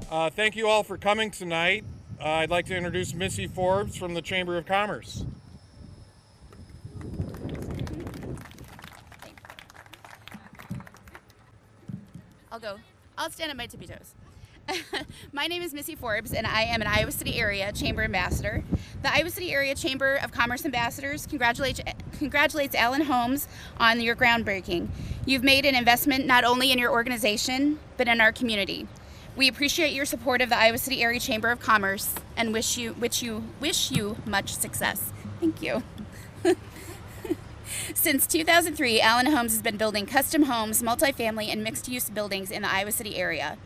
Thank you all for coming tonight. I'd like to introduce Missy Forbes from the Chamber of Commerce. I'll stand on my tippy toes. My name is Missy Forbes, and I am an Iowa City Area Chamber Ambassador. The Iowa City Area Chamber of Commerce Ambassadors congratulates Alan Holmes on your groundbreaking. You've made an investment not only in your organization, but in our community. We appreciate your support of the Iowa City Area Chamber of Commerce and wish you much success. Thank you. Since 2003, Alan Holmes has been building custom homes, multifamily, and mixed-use buildings in the Iowa City area.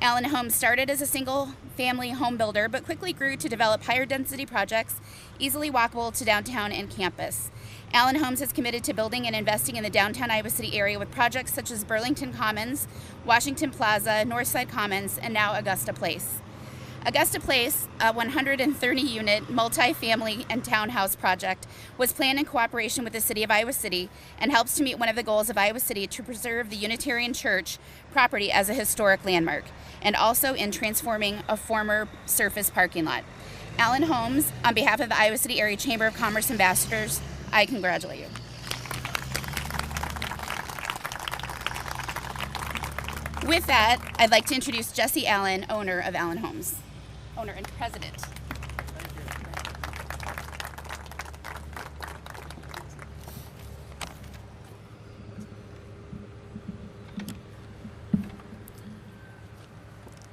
Alan Holmes started as a single-family home builder, but quickly grew to develop higher-density projects, easily walkable to downtown and campus. Alan Holmes has committed to building and investing in the downtown Iowa City area with projects such as Burlington Commons, Washington Plaza, Northside Commons, and now Augusta Place. Augusta Place, a 130-unit multi-family and townhouse project, was planned in cooperation with the City of Iowa City and helps to meet one of the goals of Iowa City to preserve the Unitarian Church property as a historic landmark, and also in transforming a former surface parking lot. Alan Holmes, on behalf of the Iowa City Area Chamber of Commerce Ambassadors, I congratulate you. With that, I'd like to introduce Jesse Allen, owner of Allen Homes. Owner and president.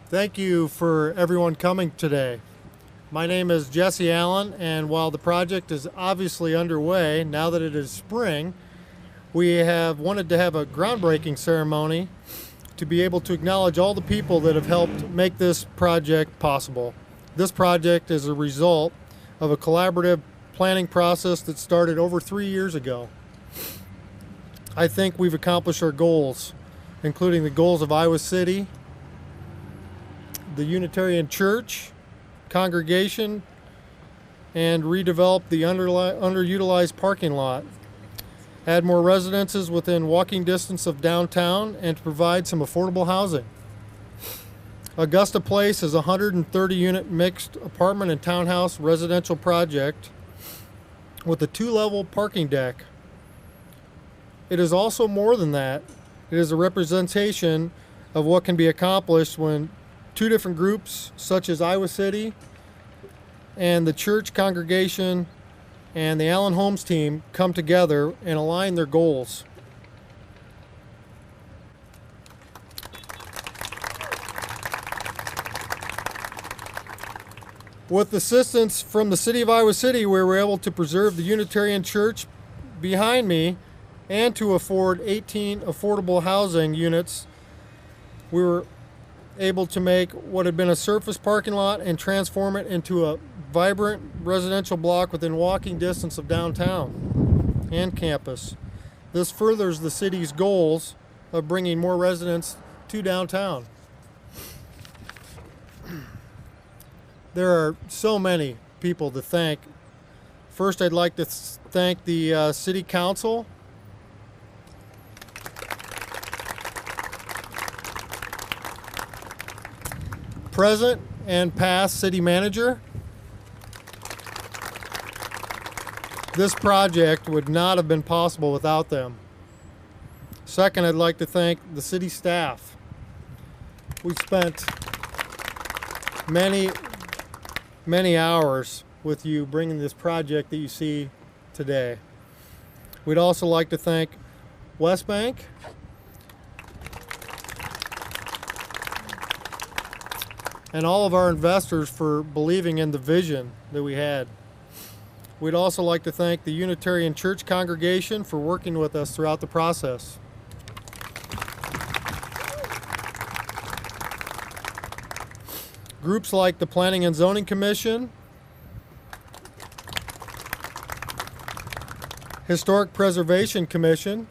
Thank you for everyone coming today. My name is Jesse Allen, and while the project is obviously underway, now that it is spring, we have wanted to have a groundbreaking ceremony to be able to acknowledge all the people that have helped make this project possible. This project is a result of a collaborative planning process that started over 3 years ago. I think we've accomplished our goals, including the goals of Iowa City, the Unitarian Church, congregation, and redevelop the underutilized parking lot, add more residences within walking distance of downtown, and to provide some affordable housing. Augusta Place is a 130-unit mixed apartment and townhouse residential project with a 2-level parking deck. It is also more than that. It is a representation of what can be accomplished when two different groups, such as Iowa City and the church congregation and the Allen Holmes team, come together and align their goals. With assistance from the City of Iowa City, we were able to preserve the Unitarian Church behind me and to afford 18 affordable housing units. We were able to make what had been a surface parking lot and transform it into a vibrant residential block within walking distance of downtown and campus. This furthers the city's goals of bringing more residents to downtown. There are so many people to thank. First, I'd like to thank the City Council, present and past City Manager. This project would not have been possible without them. Second, I'd like to thank the city staff. We spent many hours with you bringing this project that you see today. We'd also like to thank West Bank, and all of our investors for believing in the vision that we had. We'd also like to thank the Unitarian Church congregation for working with us throughout the process. Groups like the Planning and Zoning Commission, Historic Preservation Commission,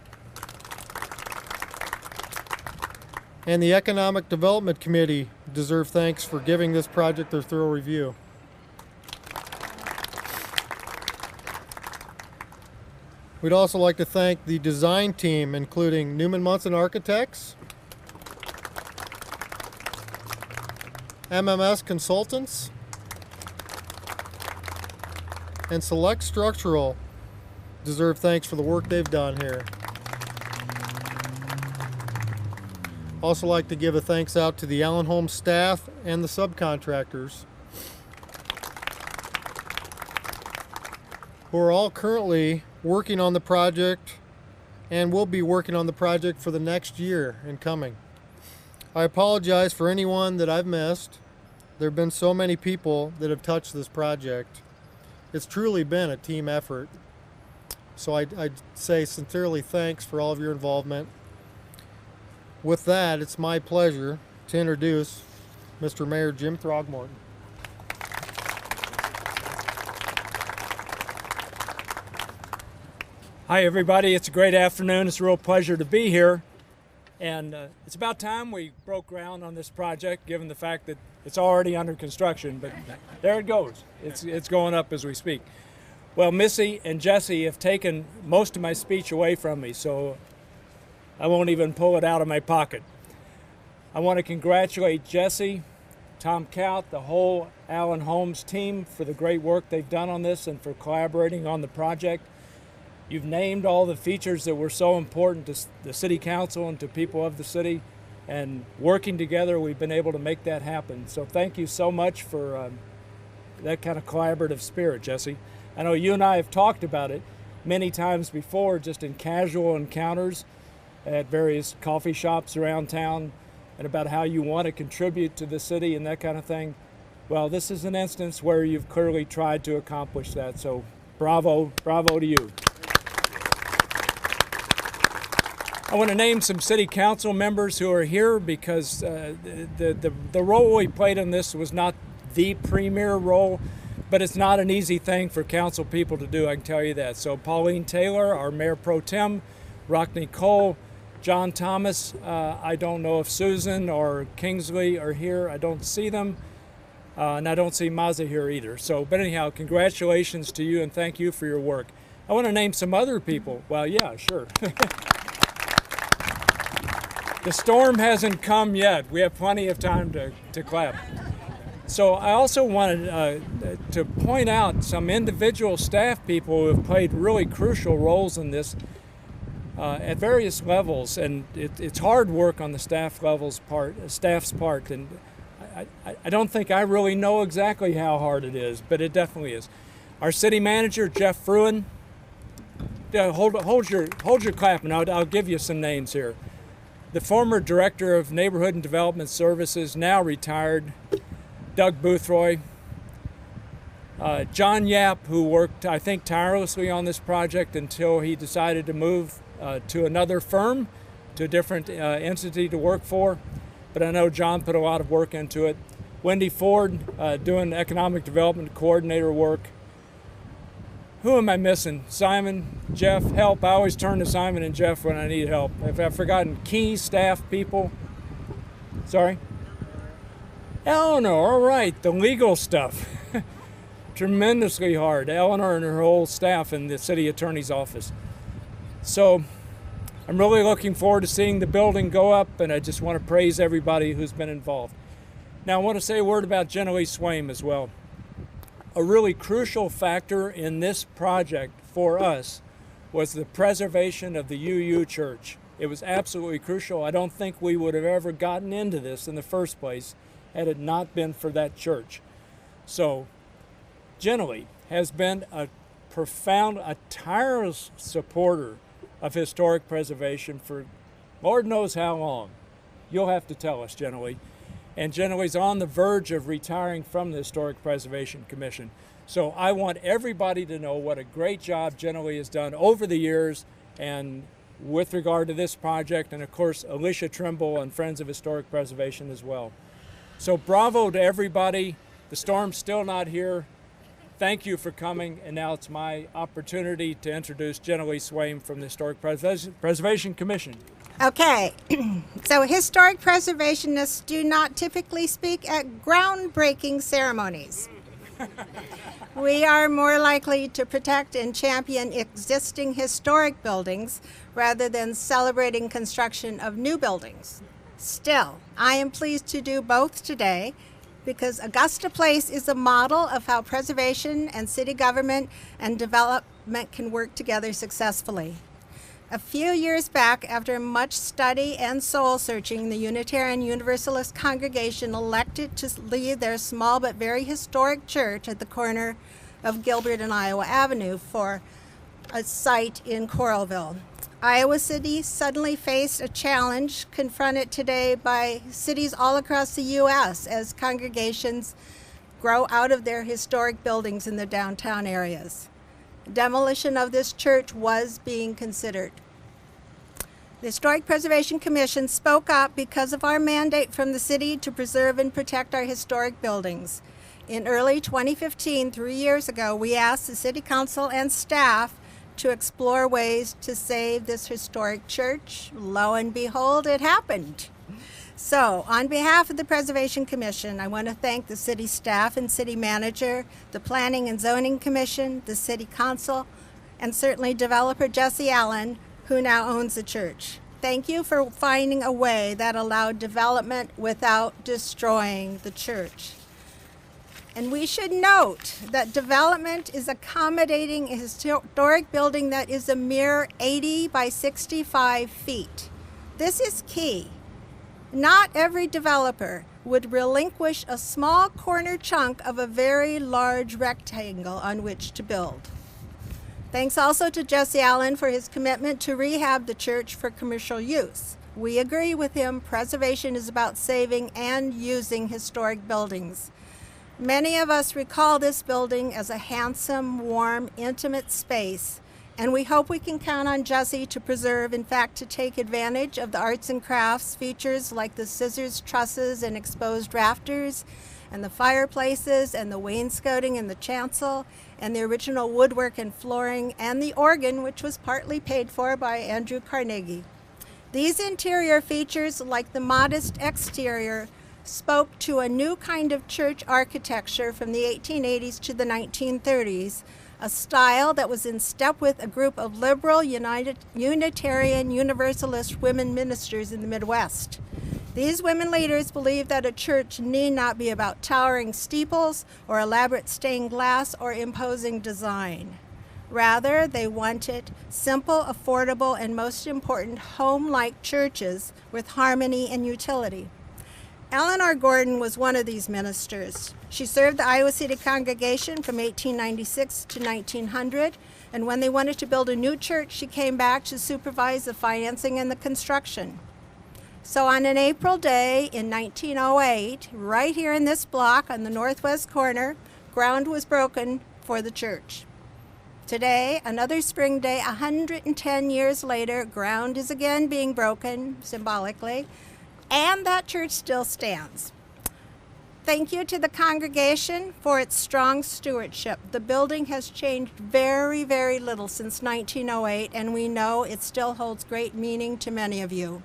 and the Economic Development Committee deserve thanks for giving this project their thorough review. We'd also like to thank the design team, including Newman Munson Architects, MMS Consultants, and Select Structural deserve thanks for the work they've done here. Also like to give a thanks out to the Allen Homes staff and the subcontractors who are all currently working on the project and will be working on the project for the next year and coming. I apologize for anyone that I've missed. There have been so many people that have touched this project. It's truly been a team effort. So I'd say sincerely thanks for all of your involvement. With that, it's my pleasure to introduce Mr. Mayor Jim Throgmorton. Hi everybody, it's a great afternoon. It's a real pleasure to be here. And it's about time we broke ground on this project, given the fact that it's already under construction, but there it goes. It's going up as we speak. Well, Missy and Jesse have taken most of my speech away from me, so I won't even pull it out of my pocket. I want to congratulate Jesse, Tom Kaut, the whole Allen Homes team for the great work they've done on this and for collaborating on the project. You've named all the features that were so important to the City Council and to people of the city, and working together we've been able to make that happen. So thank you so much for that kind of collaborative spirit, Jesse. I know you and I have talked about it many times before, just in casual encounters at various coffee shops around town, and about how you want to contribute to the city and that kind of thing. Well, this is an instance where you've clearly tried to accomplish that, so bravo, bravo to you. I want to name some city council members who are here because the role we played in this was not the premier role, but it's not an easy thing for council people to do, I can tell you that. So Pauline Taylor, our Mayor Pro Tem, Rockney Cole, John Thomas, I don't know if Susan or Kingsley are here. I don't see them, and I don't see Mazza here either. So, but anyhow, congratulations to you and thank you for your work. I want to name some other people. Well, yeah, sure. The storm hasn't come yet. We have plenty of time to clap. So I also wanted to point out some individual staff people who have played really crucial roles in this at various levels, and it's hard work on the staff's part, and I don't think I really know exactly how hard it is, but it definitely is. Our city manager, Jeff Fruin. Hold your clapping. I'll give you some names here. The former Director of Neighborhood and Development Services, now retired, Doug Boothroyd. John Yap, who worked, I think, tirelessly on this project until he decided to move to another firm, to a different entity to work for. But I know John put a lot of work into it. Wendy Ford, doing Economic Development Coordinator work. Who am I missing? Simon, Jeff, help. I always turn to Simon and Jeff when I need help. If I've forgotten key staff people. Sorry? Eleanor, all right, the legal stuff. Tremendously hard. Eleanor and her whole staff in the city attorney's office. So I'm really looking forward to seeing the building go up, and I just want to praise everybody who's been involved. Now I want to say a word about Jenny Swaim as well. A really crucial factor in this project for us was the preservation of the UU Church. It was absolutely crucial. I don't think we would have ever gotten into this in the first place had it not been for that church. So Jenny has been a tireless supporter of historic preservation for Lord knows how long. You'll have to tell us, Jenny. And Jenny's on the verge of retiring from the Historic Preservation Commission. So I want everybody to know what a great job Jenny has done over the years, and with regard to this project, and of course Alicia Trimble and Friends of Historic Preservation as well. So bravo to everybody. The storm's still not here. Thank you for coming, and now it's my opportunity to introduce Jenny Swaim from the Historic Preservation Commission. Okay, so historic preservationists do not typically speak at groundbreaking ceremonies. We are more likely to protect and champion existing historic buildings rather than celebrating construction of new buildings. Still, I am pleased to do both today because Augusta Place is a model of how preservation and city government and development can work together successfully. A few years back, after much study and soul searching, the Unitarian Universalist congregation elected to leave their small but very historic church at the corner of Gilbert and Iowa Avenue for a site in Coralville. Iowa City suddenly faced a challenge confronted today by cities all across the U.S. as congregations grow out of their historic buildings in the downtown areas. Demolition of this church was being considered. The Historic Preservation Commission spoke up because of our mandate from the city to preserve and protect our historic buildings. In early 2015, 3 years ago, we asked the City Council and staff to explore ways to save this historic church. Lo and behold, it happened. So, on behalf of the Preservation Commission, I want to thank the city staff and city manager, the Planning and Zoning Commission, the City Council, and certainly developer Jesse Allen, who now owns the church. Thank you for finding a way that allowed development without destroying the church. And we should note that development is accommodating a historic building that is a mere 80 by 65 feet. This is key. Not every developer would relinquish a small corner chunk of a very large rectangle on which to build. Thanks also to Jesse Allen for his commitment to rehab the church for commercial use. We agree with him. Preservation is about saving and using historic buildings. Many of us recall this building as a handsome, warm, intimate space, and we hope we can count on Jesse to preserve, in fact, to take advantage of the arts and crafts features like the scissors trusses and exposed rafters, and the fireplaces, and the wainscoting in the chancel, and the original woodwork and flooring, and the organ, which was partly paid for by Andrew Carnegie. These interior features, like the modest exterior, spoke to a new kind of church architecture from the 1880s to the 1930s, a style that was in step with a group of liberal Unitarian Universalist women ministers in the Midwest. These women leaders believed that a church need not be about towering steeples or elaborate stained glass or imposing design. Rather, they wanted simple, affordable, and most important, home-like churches with harmony and utility. Eleanor Gordon was one of these ministers. She served the Iowa City congregation from 1896 to 1900, and when they wanted to build a new church, she came back to supervise the financing and the construction. So on an April day in 1908, right here in this block on the northwest corner, ground was broken for the church. Today, another spring day, 110 years later, ground is again being broken, symbolically, and that church still stands. Thank you to the congregation for its strong stewardship. The building has changed very, very little since 1908, and we know it still holds great meaning to many of you.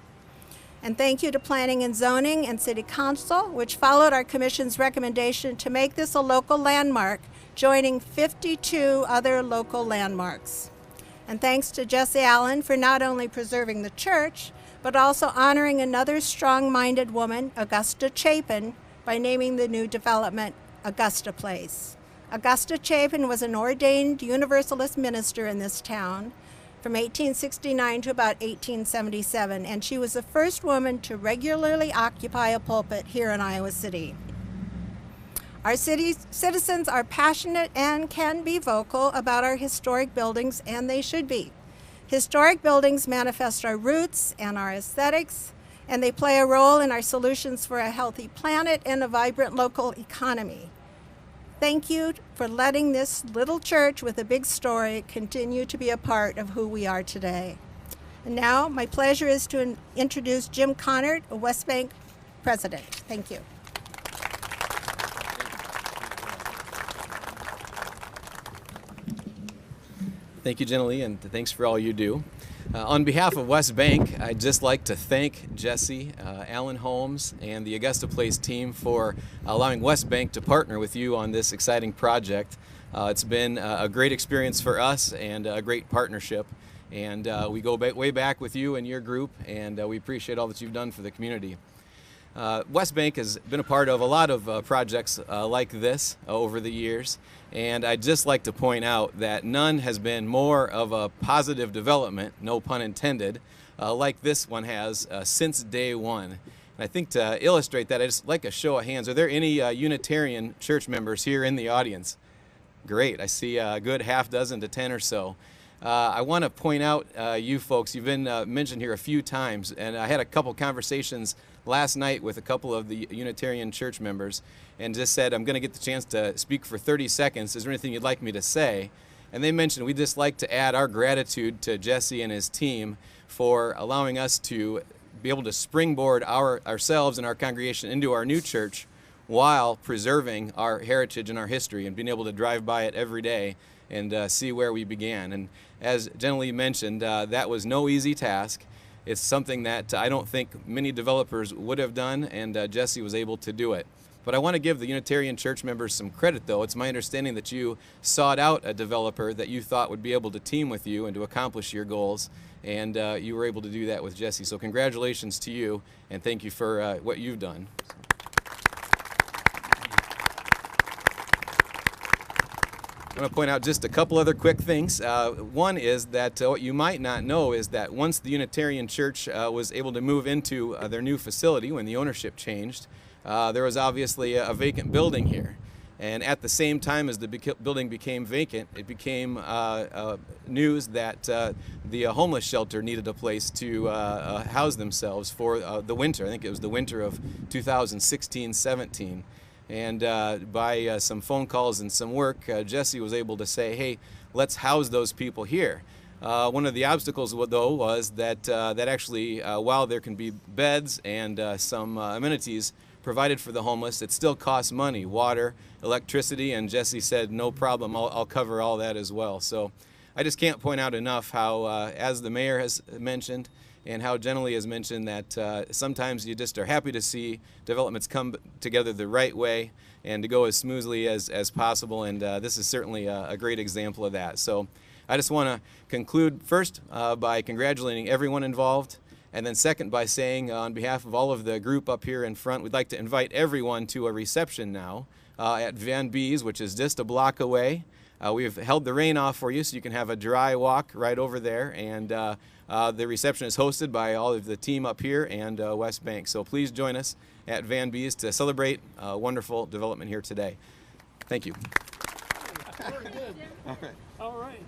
And thank you to Planning and Zoning and City Council, which followed our commission's recommendation to make this a local landmark, joining 52 other local landmarks. And thanks to Jesse Allen for not only preserving the church, but also honoring another strong-minded woman, Augusta Chapin, by naming the new development Augusta Place. Augusta Chapin was an ordained Universalist minister in this town from 1869 to about 1877, and she was the first woman to regularly occupy a pulpit here in Iowa City. Our city's citizens are passionate and can be vocal about our historic buildings, and they should be. Historic buildings manifest our roots and our aesthetics, and they play a role in our solutions for a healthy planet and a vibrant local economy. Thank you for letting this little church with a big story continue to be a part of who we are today. And now, my pleasure is to introduce Jim Connard, a West Bank president. Thank you. Thank you, Jenny, and thanks for all you do. On behalf of West Bank, I'd just like to thank Jesse, Allen Holmes, and the Augusta Place team for allowing West Bank to partner with you on this exciting project. It's been a great experience for us and a great partnership, and we go way back with you and your group, and we appreciate all that you've done for the community. West Bank has been a part of a lot of projects like this over the years, and I'd just like to point out that none has been more of a positive development, no pun intended, like this one has since day one. And I think to illustrate that, I'd just like a show of hands. Are there any Unitarian church members here in the audience? Great, I see a good half dozen to 10 or so. I want to point out you folks, you've been mentioned here a few times, and I had a couple conversations last night with a couple of the Unitarian church members and just said, I'm going to get the chance to speak for 30 seconds. Is there anything you'd like me to say? And they mentioned we'd just like to add our gratitude to Jesse and his team for allowing us to be able to springboard ourselves and our congregation into our new church while preserving our heritage and our history and being able to drive by it every day and see where we began. And as Jenna Lee mentioned, that was no easy task. It's something that I don't think many developers would have done, and Jesse was able to do it. But I want to give the Unitarian church members some credit, though. It's my understanding that you sought out a developer that you thought would be able to team with you and to accomplish your goals, and you were able to do that with Jesse. So congratulations to you, and thank you for what you've done. I want to point out just a couple other quick things. One is that what you might not know is that once the Unitarian Church was able to move into their new facility, when the ownership changed, there was obviously a vacant building here. And at the same time as the building became vacant, it became news that the homeless shelter needed a place to house themselves for the winter. I think it was the winter of 2016-17. And by some phone calls and some work, Jesse was able to say, hey, let's house those people here. One of the obstacles, though, was that actually, while there can be beds and some amenities provided for the homeless, it still costs money, water, electricity, and Jesse said, no problem, I'll cover all that as well. So I just can't point out enough how, as the mayor has mentioned, and how Jenna Lee has mentioned, that sometimes you just are happy to see developments come together the right way and to go as smoothly as possible, and this is certainly a great example of that. So I just want to conclude first by congratulating everyone involved, and then second by saying on behalf of all of the group up here in front, we'd like to invite everyone to a reception now at Van B's, which is just a block away. We've held the rain off for you so you can have a dry walk right over there, and the reception is hosted by all of the team up here and West Bank. So please join us at Van B's to celebrate wonderful development here today. Thank you. Very good. All right.